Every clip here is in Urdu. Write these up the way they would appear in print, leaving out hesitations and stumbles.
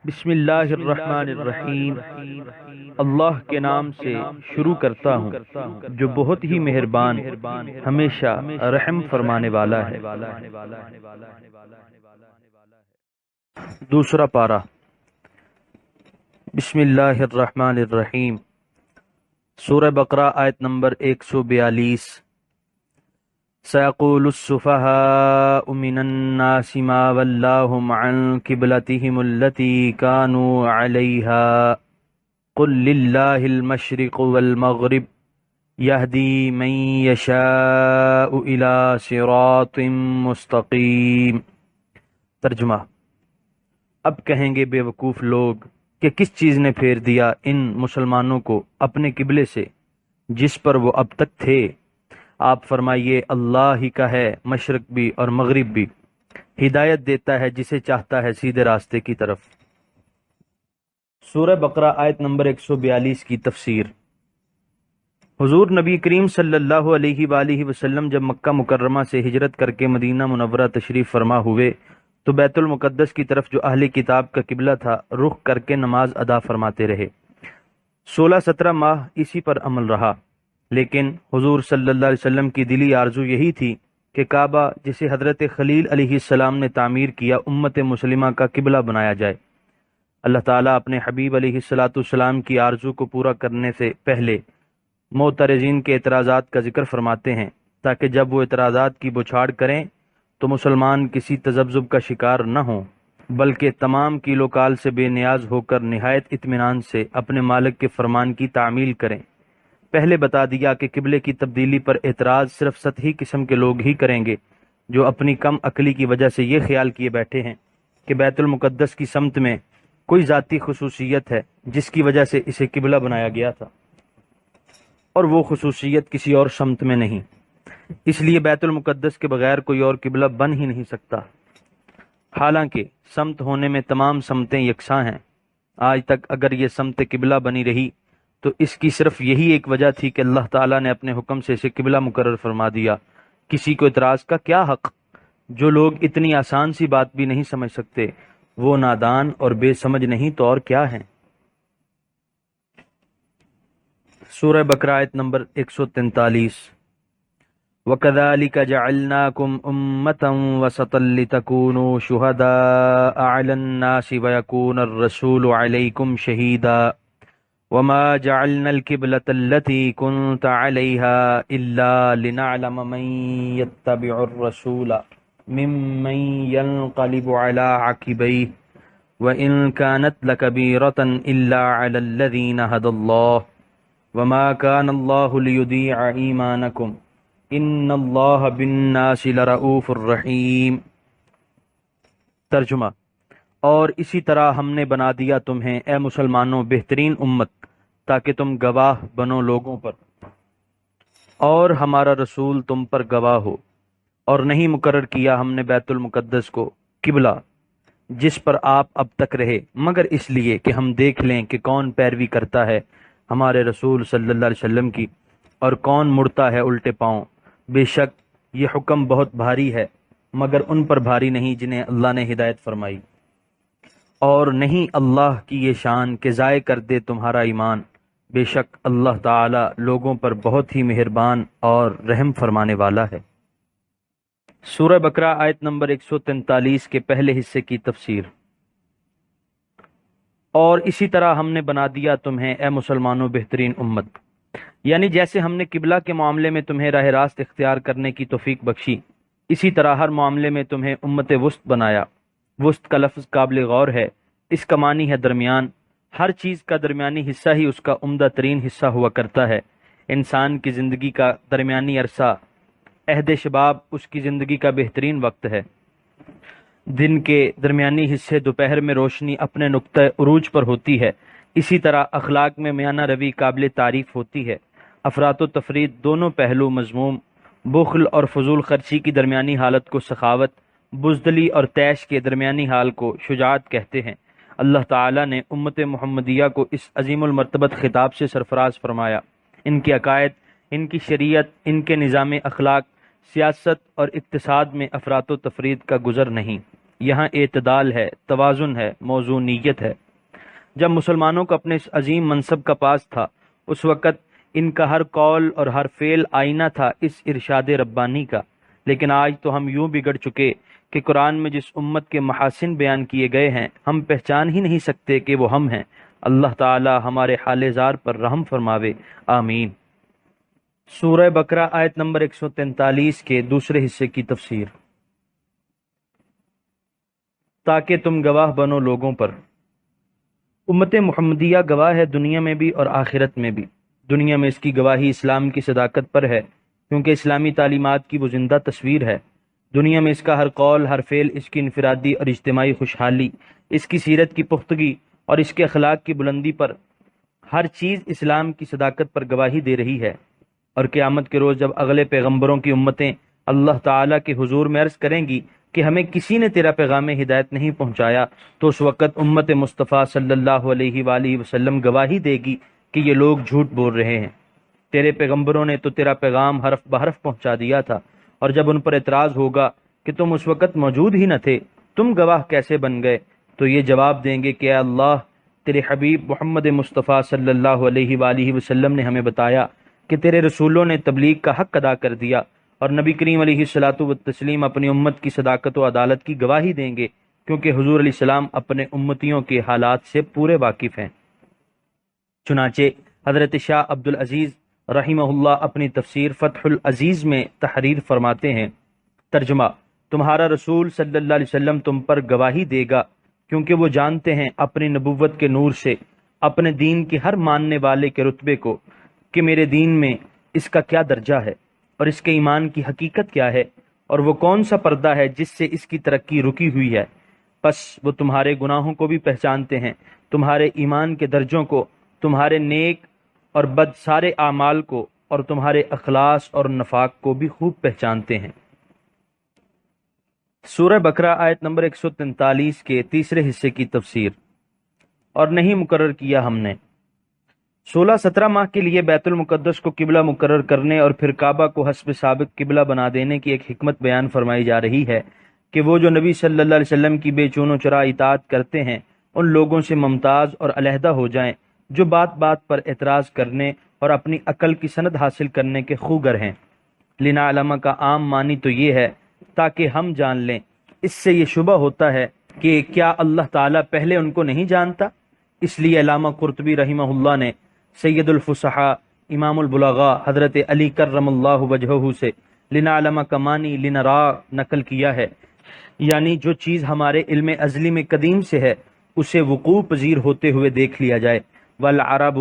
بسم اللہ الرحمن الرحیم۔ اللہ کے نام سے شروع کرتا ہوں جو بہت ہی مہربان ہمیشہ رحم فرمانے والا ہے۔ دوسرا پارہ۔ بسم اللہ الرحمن الرحیم، سورہ بقرہ آیت نمبر 142۔ سيقول السفهاء من الناس ما ولاهم عن قبلتهم التي كانوا عليها قل لله المشرق والمغرب يهدي من يشاء إلى صراط مستقيم۔ ترجمہ۔ اب کہیں گے بے وقوف لوگ کہ کس چیز نے پھیر دیا ان مسلمانوں کو اپنے قبلے سے جس پر وہ اب تک تھے۔ آپ فرمائیے اللہ ہی کا ہے مشرق بھی اور مغرب بھی، ہدایت دیتا ہے جسے چاہتا ہے سیدھے راستے کی طرف۔ سورہ بقرہ آیت نمبر 142 کی تفسیر۔ حضور نبی کریم صلی اللہ علیہ وآلہ وسلم جب مکہ مکرمہ سے ہجرت کر کے مدینہ منورہ تشریف فرما ہوئے تو بیت المقدس کی طرف جو اہل کتاب کا قبلہ تھا رخ کر کے نماز ادا فرماتے رہے۔ 16-17 ماہ اسی پر عمل رہا، لیکن حضور صلی اللہ علیہ وسلم کی دلی آرزو یہی تھی کہ کعبہ جسے حضرت خلیل علیہ السلام نے تعمیر کیا امت مسلمہ کا قبلہ بنایا جائے۔ اللہ تعالیٰ اپنے حبیب علیہ السلام کی آرزو کو پورا کرنے سے پہلے معترضین کے اعتراضات کا ذکر فرماتے ہیں تاکہ جب وہ اعتراضات کی بچھاڑ کریں تو مسلمان کسی تذبذب کا شکار نہ ہوں، بلکہ تمام کیل و کال سے بے نیاز ہو کر نہایت اطمینان سے اپنے مالک کے فرمان کی تعمیل کریں۔ پہلے بتا دیا کہ قبلے کی تبدیلی پر اعتراض صرف سطحی قسم کے لوگ ہی کریں گے جو اپنی کم عقلی کی وجہ سے یہ خیال کیے بیٹھے ہیں کہ بیت المقدس کی سمت میں کوئی ذاتی خصوصیت ہے جس کی وجہ سے اسے قبلہ بنایا گیا تھا، اور وہ خصوصیت کسی اور سمت میں نہیں، اس لیے بیت المقدس کے بغیر کوئی اور قبلہ بن ہی نہیں سکتا۔ حالانکہ سمت ہونے میں تمام سمتیں یکساں ہیں۔ آج تک اگر یہ سمت قبلہ بنی رہی تو اس کی صرف یہی ایک وجہ تھی کہ اللہ تعالیٰ نے اپنے حکم سے اسے قبلہ مقرر فرما دیا۔ کسی کو اعتراض کا کیا حق؟ جو لوگ اتنی آسان سی بات بھی نہیں سمجھ سکتے وہ نادان اور بے سمجھ نہیں تو اور کیا ہیں۔ سورہ بقرہ آیت نمبر 143۔ وَكَذَلِكَ جَعَلْنَاكُمْ أُمَّةً وَسَطًا لِتَكُونُوا شُهَدَاءَ عَلَى النَّاسِ وَيَكُونَ الرَّسُولُ عَلَيْكُمْ شَهِيدًا وَمَا جَعَلْنَا الْقِبْلَةَ الَّتِي كُنْتَ عَلَيْهَا إِلَّا لِنَعْلَمَ مَن يَتَّبِعُ الرَّسُولَ مِمَّن يَنقَلِبُ عَلَى عَقِبَيْهِ وَإِن كَانَتْ لَكَبِيرَةً إِلَّا عَلَى الَّذِينَ هَدَى اللَّهُ وَمَا كَانَ اللَّهُ لِيُضِيعَ إِيمَانَكُمْ إِنَّ اللَّهَ بِالنَّاسِ لَرَءُوفٌ رَحِيمٌ۔ ترجمہ۔ اور اسی طرح ہم نے بنا دیا تمہیں اے مسلمانوں بہترین امت تاکہ تم گواہ بنو لوگوں پر، اور ہمارا رسول تم پر گواہ ہو، اور نہیں مقرر کیا ہم نے بیت المقدس کو قبلہ جس پر آپ اب تک رہے مگر اس لیے کہ ہم دیکھ لیں کہ کون پیروی کرتا ہے ہمارے رسول صلی اللہ علیہ وسلم کی اور کون مڑتا ہے الٹے پاؤں۔ بے شک یہ حکم بہت بھاری ہے مگر ان پر بھاری نہیں جنہیں اللہ نے ہدایت فرمائی، اور نہیں اللہ کی یہ شان کہ ضائع کر دے تمہارا ایمان۔ بے شک اللہ تعالی لوگوں پر بہت ہی مہربان اور رحم فرمانے والا ہے۔ سورہ بقرہ آیت نمبر 143 کے پہلے حصے کی تفسیر۔ اور اسی طرح ہم نے بنا دیا تمہیں اے مسلمانوں بہترین امت، یعنی جیسے ہم نے قبلہ کے معاملے میں تمہیں راہ راست اختیار کرنے کی توفیق بخشی، اسی طرح ہر معاملے میں تمہیں امت وسط بنایا۔ وسط کا لفظ قابل غور ہے، اس کا معنی ہے درمیان۔ ہر چیز کا درمیانی حصہ ہی اس کا عمدہ ترین حصہ ہوا کرتا ہے۔ انسان کی زندگی کا درمیانی عرصہ عہد شباب اس کی زندگی کا بہترین وقت ہے۔ دن کے درمیانی حصے دوپہر میں روشنی اپنے نقطہ عروج پر ہوتی ہے۔ اسی طرح اخلاق میں میانہ روی قابل تعریف ہوتی ہے۔ افراط و تفرید دونوں پہلو مذموم، بخل اور فضول خرچی کی درمیانی حالت کو سخاوت، بزدلی اور طیش کے درمیانی حال کو شجاعت کہتے ہیں۔ اللہ تعالیٰ نے امت محمدیہ کو اس عظیم المرتبت خطاب سے سرفراز فرمایا۔ ان کے عقائد، ان کی شریعت، ان کے نظام اخلاق، سیاست اور اقتصاد میں افراط و تفرید کا گزر نہیں۔ یہاں اعتدال ہے، توازن ہے، موزونیت ہے۔ جب مسلمانوں کو اپنے اس عظیم منصب کا پاس تھا، اس وقت ان کا ہر قول اور ہر فعل آئینہ تھا اس ارشاد ربانی کا۔ لیکن آج تو ہم یوں بگڑ چکے کہ قرآن میں جس امت کے محاسن بیان کیے گئے ہیں، ہم پہچان ہی نہیں سکتے کہ وہ ہم ہیں۔ اللہ تعالی ہمارے حال زار پر رحم فرماوے، آمین۔ سورہ بقرہ آیت نمبر 143 کے دوسرے حصے کی تفسیر۔ تاکہ تم گواہ بنو لوگوں پر۔ امت محمدیہ گواہ ہے، دنیا میں بھی اور آخرت میں بھی۔ دنیا میں اس کی گواہی اسلام کی صداقت پر ہے، کیونکہ اسلامی تعلیمات کی وہ زندہ تصویر ہے۔ دنیا میں اس کا ہر قول، ہر فعل، اس کی انفرادی اور اجتماعی خوشحالی، اس کی سیرت کی پختگی اور اس کے اخلاق کی بلندی پر، ہر چیز اسلام کی صداقت پر گواہی دے رہی ہے۔ اور قیامت کے روز جب اگلے پیغمبروں کی امتیں اللہ تعالیٰ کے حضور میں عرض کریں گی کہ ہمیں کسی نے تیرا پیغام ہدایت نہیں پہنچایا، تو اس وقت امت مصطفیٰ صلی اللہ علیہ وآلہ وسلم گواہی دے گی کہ یہ لوگ جھوٹ بول رہے ہیں۔ تیرے پیغمبروں نے تو تیرا پیغام حرف بحرف پہنچا دیا تھا، اور جب ان پر اعتراض ہوگا کہ تم اس وقت موجود ہی نہ تھے، تم گواہ کیسے بن گئے، تو یہ جواب دیں گے کہ اے اللہ، تیرے حبیب محمد مصطفیٰ صلی اللہ علیہ وآلہ وسلم نے ہمیں بتایا کہ تیرے رسولوں نے تبلیغ کا حق ادا کر دیا، اور نبی کریم علیہ الصلاۃ والتسلیم اپنی امت کی صداقت و عدالت کی گواہی دیں گے، کیونکہ حضور علیہ السلام اپنے امتیوں کے حالات سے پورے واقف ہیں۔ چنانچہ حضرت شاہ عبد العزیز رحمہ اللہ اپنی تفسیر فتح العزیز میں تحریر فرماتے ہیں، ترجمہ: تمہارا رسول صلی اللہ علیہ وسلم تم پر گواہی دے گا، کیونکہ وہ جانتے ہیں اپنی نبوت کے نور سے اپنے دین کے ہر ماننے والے کے رتبے کو، کہ میرے دین میں اس کا کیا درجہ ہے، اور اس کے ایمان کی حقیقت کیا ہے، اور وہ کون سا پردہ ہے جس سے اس کی ترقی رکی ہوئی ہے۔ پس وہ تمہارے گناہوں کو بھی پہچانتے ہیں، تمہارے ایمان کے درجوں کو، تمہارے نیک اور بد سارے اعمال کو، اور تمہارے اخلاص اور نفاق کو بھی خوب پہچانتے ہیں۔ سورہ بقرہ آیت نمبر 143 کے تیسرے حصے کی تفسیر۔ اور نہیں مقرر کیا ہم نے 16-17 ماہ کے لیے بیت المقدس کو قبلہ مقرر کرنے اور پھر کعبہ کو حسب سابق قبلہ بنا دینے کی ایک حکمت بیان فرمائی جا رہی ہے کہ وہ جو نبی صلی اللہ علیہ وسلم کی بے چون و چرا اطاعت کرتے ہیں ان لوگوں سے ممتاز اور علیحدہ ہو جائیں جو بات بات پر اعتراض کرنے اور اپنی عقل کی سند حاصل کرنے کے خوگر ہیں۔ لنعلم کا عام معنی تو یہ ہے تاکہ ہم جان لیں۔ اس سے یہ شبہ ہوتا ہے کہ کیا اللہ تعالیٰ پہلے ان کو نہیں جانتا؟ اس لیے علامہ قرطبی رحمہ اللہ نے سید الفصحاء امام البلغاء حضرت علی کرم اللہ وجہہ سے لنعلم کا معنی لنرا نقل کیا ہے، یعنی جو چیز ہمارے علم ازلی میں قدیم سے ہے اسے وقوع پذیر ہوتے ہوئے دیکھ لیا جائے۔ والعرب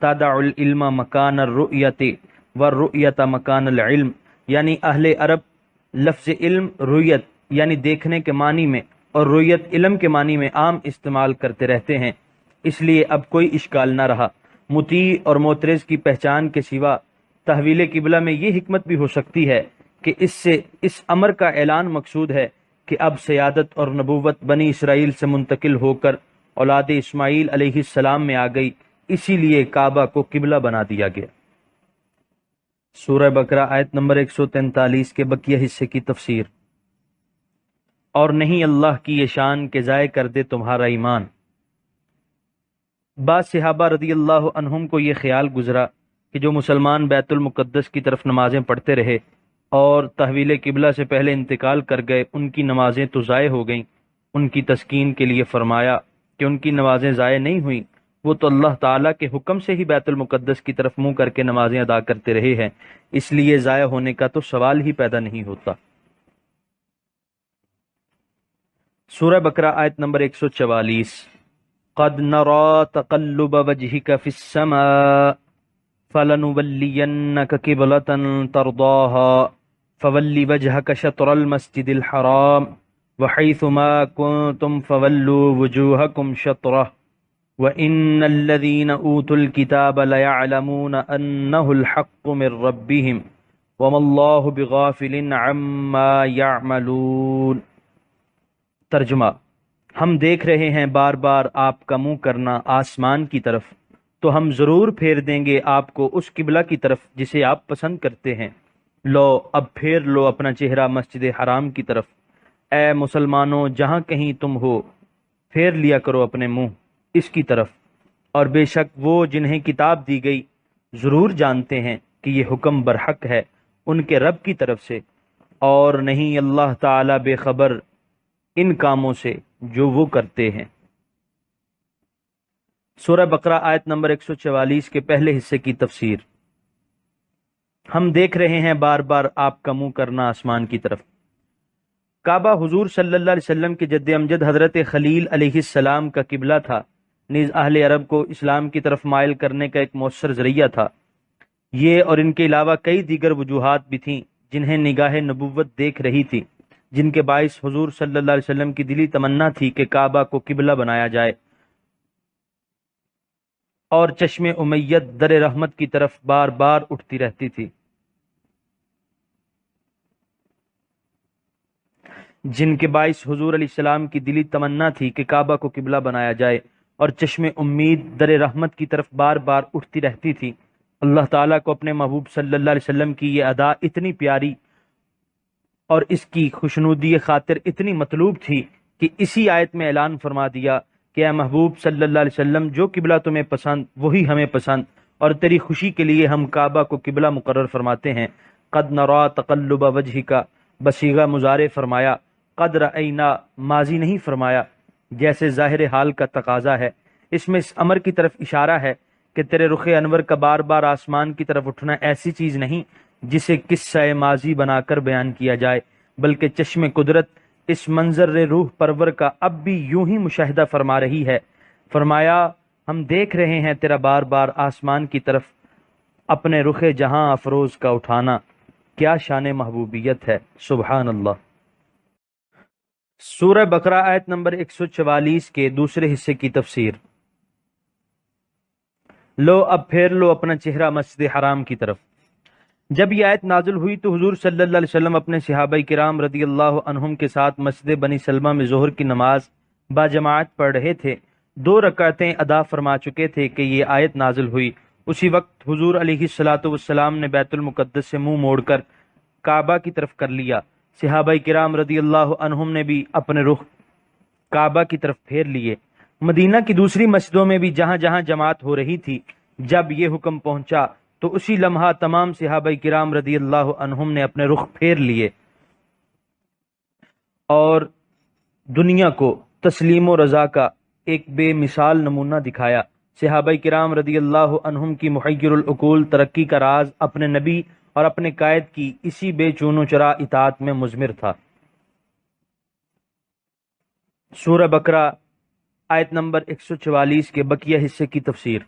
تدع العلم مکان الرؤیت والرؤیت مکان العلم، یعنی اہل عرب لفظ علم رؤیت یعنی دیکھنے کے معنی میں اور رؤیت علم کے معنی میں عام استعمال کرتے رہتے ہیں، اس لیے اب کوئی اشکال نہ رہا۔ مطیع اور معترض کی پہچان کے سوا تحویل قبلہ میں یہ حکمت بھی ہو سکتی ہے کہ اس سے اس امر کا اعلان مقصود ہے کہ اب سیادت اور نبوت بنی اسرائیل سے منتقل ہو کر اولاد اسماعیل علیہ السلام میں آ گئی، اسی لیے کعبہ کو قبلہ بنا دیا گیا۔ سورہ بقرہ آیت نمبر 143 کے بقیہ حصے کی تفسیر۔ اور نہیں اللہ کی یہ شان کہ ضائع کر دے تمہارا ایمان۔ بعض صحابہ رضی اللہ عنہم کو یہ خیال گزرا کہ جو مسلمان بیت المقدس کی طرف نمازیں پڑھتے رہے اور تحویل قبلہ سے پہلے انتقال کر گئے ان کی نمازیں تو ضائع ہو گئیں۔ ان کی تسکین کے لیے فرمایا کہ ان کی نمازیں ضائع نہیں ہوئیں، وہ تو اللہ تعالیٰ کے حکم سے ہی بیت المقدس کی طرف منہ کر کے نمازیں ادا کرتے رہے ہیں، اس لیے ضائع ہونے کا تو سوال ہی پیدا نہیں ہوتا۔ سورہ بقرہ آیت نمبر 144۔ قد نرى تقلب وجهك في السماء فلنولينك قبلة ترضاها فول وجهك شطر المسجد الحرام وحيث ما كنتم فولوا وجوهكم شطره وإن الذين أوتوا الكتاب ليعلمون أنه الحق من ربهم وما الله بغافل عما يعملون۔ ترجمہ: ہم دیکھ رہے ہیں بار بار آپ کا منہ کرنا آسمان کی طرف، تو ہم ضرور پھیر دیں گے آپ کو اس قبلہ کی طرف جسے آپ پسند کرتے ہیں۔ لو اب پھیر لو اپنا چہرہ مسجد حرام کی طرف۔ اے مسلمانوں جہاں کہیں تم ہو پھیر لیا کرو اپنے منہ اس کی طرف، اور بے شک وہ جنہیں کتاب دی گئی ضرور جانتے ہیں کہ یہ حکم برحق ہے ان کے رب کی طرف سے، اور نہیں اللہ تعالی بے خبر ان کاموں سے جو وہ کرتے ہیں۔ سورہ بقرہ آیت نمبر 144 کے پہلے حصے کی تفسیر۔ ہم دیکھ رہے ہیں بار بار آپ کا منہ کرنا آسمان کی طرف۔ کعبہ حضور صلی اللہ علیہ وسلم کے جد امجد حضرت خلیل علیہ السلام کا قبلہ تھا، نیز اہل عرب کو اسلام کی طرف مائل کرنے کا ایک مؤثر ذریعہ تھا۔ یہ اور ان کے علاوہ کئی دیگر وجوہات بھی تھیں جنہیں نگاہ نبوت دیکھ رہی تھی، جن کے باعث حضور صلی اللہ علیہ وسلم کی دلی تمنا تھی کہ کعبہ کو قبلہ بنایا جائے، اور چشم امیت در رحمت کی طرف بار بار اٹھتی رہتی تھی، جن کے باعث حضور علیہ السلام کی دلی تمنا تھی کہ کعبہ کو قبلہ بنایا جائے اور چشم امید در رحمت کی طرف بار بار اٹھتی رہتی تھی۔ اللہ تعالیٰ کو اپنے محبوب صلی اللہ علیہ وسلم کی یہ ادا اتنی پیاری اور اس کی خوشنودی خاطر اتنی مطلوب تھی کہ اسی آیت میں اعلان فرما دیا کہ اے محبوب صلی اللہ علیہ وسلم جو قبلہ تمہیں پسند وہی ہمیں پسند، اور تیری خوشی کے لیے ہم کعبہ کو قبلہ مقرر فرماتے ہیں۔ قد نرا تقلب وجہک بصیغہ مضارع فرمایا، قد رأینا ماضی نہیں فرمایا، جیسے ظاہر حال کا تقاضا ہے۔ اس میں اس امر کی طرف اشارہ ہے کہ تیرے رخ انور کا بار بار آسمان کی طرف اٹھنا ایسی چیز نہیں جسے قصہ ماضی بنا کر بیان کیا جائے، بلکہ چشم قدرت اس منظر روح پرور کا اب بھی یوں ہی مشاہدہ فرما رہی ہے۔ فرمایا ہم دیکھ رہے ہیں تیرا بار بار آسمان کی طرف اپنے رخ جہاں افروز کا اٹھانا، کیا شان محبوبیت ہے، سبحان اللہ۔ سورہ بقرہ آیت نمبر 144 کے دوسرے حصے کی تفسیر۔ لو اب پھیر لو اپنا چہرہ مسجد حرام کی طرف۔ جب یہ آیت نازل ہوئی تو حضور صلی اللہ علیہ وسلم اپنے صحابہ کرام رضی اللہ عنہم کے ساتھ مسجد بنی سلمہ میں ظہر کی نماز باجماعت پڑھ رہے تھے۔ 2 رکعتیں ادا فرما چکے تھے کہ یہ آیت نازل ہوئی۔ اسی وقت حضور علیہ الصلوۃ والسلام نے بیت المقدس سے منہ موڑ کر کعبہ کی طرف کر لیا۔ صحابہ کرام رضی اللہ عنہم نے بھی اپنے رخ کعبہ کی طرف پھیر لیے۔ مدینہ کی دوسری مسجدوں میں بھی جہاں جہاں جماعت ہو رہی تھی، جب یہ حکم پہنچا تو اسی لمحہ تمام صحابہ کرام رضی اللہ عنہم نے اپنے رخ پھیر لیے اور دنیا کو تسلیم و رضا کا ایک بے مثال نمونہ دکھایا۔ صحابہ کرام رضی اللہ عنہم کی محیر العقول ترقی کا راز اپنے نبی اور اپنے قائد کی اسی بے چون و چرا اطاعت میں مضمر تھا۔ سورہ بقرہ آیت نمبر 144 کے بقیہ حصے کی تفسیر۔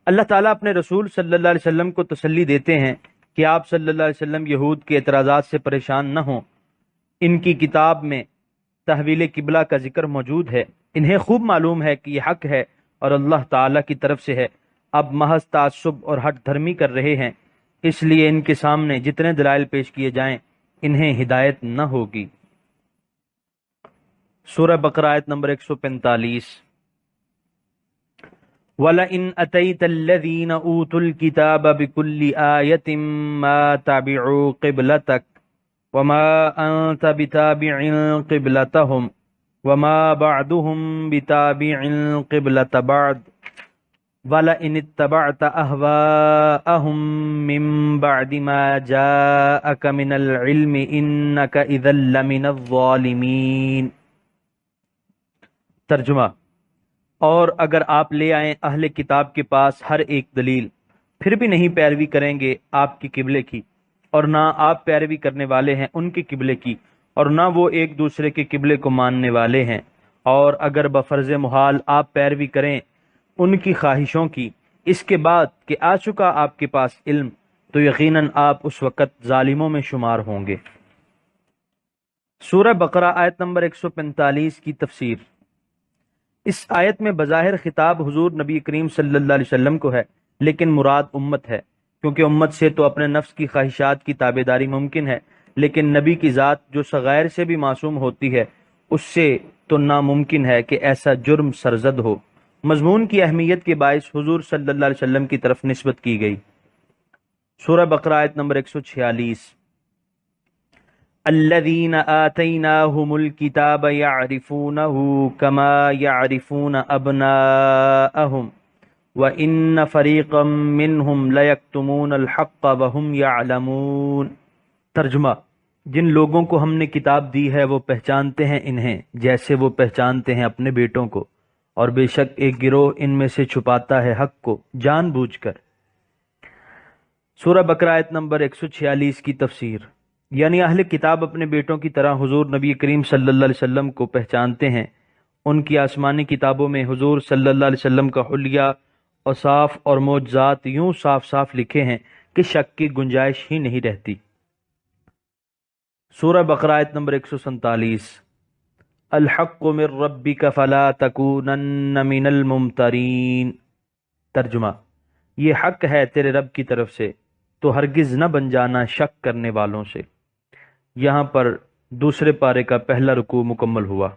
اللہ تعالیٰ اپنے رسول صلی اللہ علیہ وسلم کو تسلی دیتے ہیں کہ آپ صلی اللہ علیہ وسلم یہود کے اعتراضات سے پریشان نہ ہوں۔ ان کی کتاب میں تحویل قبلہ کا ذکر موجود ہے، انہیں خوب معلوم ہے کہ یہ حق ہے اور اللہ تعالیٰ کی طرف سے ہے۔ اب محض تعصب اور ہٹ دھرمی کر رہے ہیں، اس لیے ان کے سامنے جتنے دلائل پیش کیے جائیں انہیں ہدایت نہ ہوگی۔ سورہ بقرہ آیت نمبر 145۔ وَلَئِنْ أَتَيْتَ الَّذِينَ أُوتُوا الْكِتَابَ بِكُلِّ آيَةٍ مَا تَبِعُوا قِبْلَتَكَ وَمَا أَنْتَ بِتَابِعٍ قِبْلَتَهُمْ وَمَا بَعْضُهُمْ بِتَابِعٍ قِبْلَةَ بَعْضٍ وَلَئِنِ اتَّبَعْتَ أَهْوَاءَهُمْ مِنْ بَعْدِ مَا جَاءَكَ مِنَ الْعِلْمِ إِنَّكَ إِذًا لَمِنَ الظَّالِمِينَ۔ ترجمہ: اور اگر آپ لے آئیں اہل کتاب کے پاس ہر ایک دلیل، پھر بھی نہیں پیروی کریں گے آپ کی قبلے کی، اور نہ آپ پیروی کرنے والے ہیں ان کے قبلے کی، اور نہ وہ ایک دوسرے کے قبلے کو ماننے والے ہیں۔ اور اگر بفرض محال آپ پیروی کریں ان کی خواہشوں کی اس کے بعد کہ آ چکا آپ کے پاس علم، تو یقیناً آپ اس وقت ظالموں میں شمار ہوں گے۔ سورہ بقرہ آیت نمبر 145 کی تفسیر۔ اس آیت میں بظاہر خطاب حضور نبی کریم صلی اللہ علیہ وسلم کو ہے، لیکن مراد امت ہے، کیونکہ امت سے تو اپنے نفس کی خواہشات کی تابعداری ممکن ہے، لیکن نبی کی ذات جو صغائر سے بھی معصوم ہوتی ہے اس سے تو ناممکن ہے کہ ایسا جرم سرزد ہو۔ مضمون کی اہمیت کے باعث حضور صلی اللہ علیہ وسلم کی طرف نسبت کی گئی۔ سورہ بقرہ آیت نمبر 146۔ الذین آتیناہم الکتاب یعرفونہ کما یعرفون ابناءہم وَإِنَّ فَرِيقًا مِّنْهُمْ لَيَكْتُمُونَ الْحَقَّ وَهُمْ يَعْلَمُونَ۔ ترجمہ: جن لوگوں کو ہم نے کتاب دی ہے وہ پہچانتے ہیں انہیں جیسے وہ پہچانتے ہیں اپنے بیٹوں کو، اور بے شک ایک گروہ ان میں سے چھپاتا ہے حق کو جان بوجھ کر۔ سورہ بقرہ آیت نمبر 146 کی تفسیر، یعنی اہل کتاب اپنے بیٹوں کی طرح حضور نبی کریم صلی اللہ علیہ وسلم کو پہچانتے ہیں۔ ان کی آسمانی کتابوں میں حضور صلی اللہ علیہ وسلم کا حلیہ، اوصاف اور معجزات یوں صاف صاف لکھے ہیں کہ شک کی گنجائش ہی نہیں رہتی۔ سورہ بقرہ آیت نمبر 147، الحق من ربک فلا تکونن من الممترین۔ ترجمہ: یہ حق ہے تیرے رب کی طرف سے تو ہرگز نہ بن جانا شک کرنے والوں سے۔ یہاں پر دوسرے پارے کا پہلا رکوع مکمل ہوا۔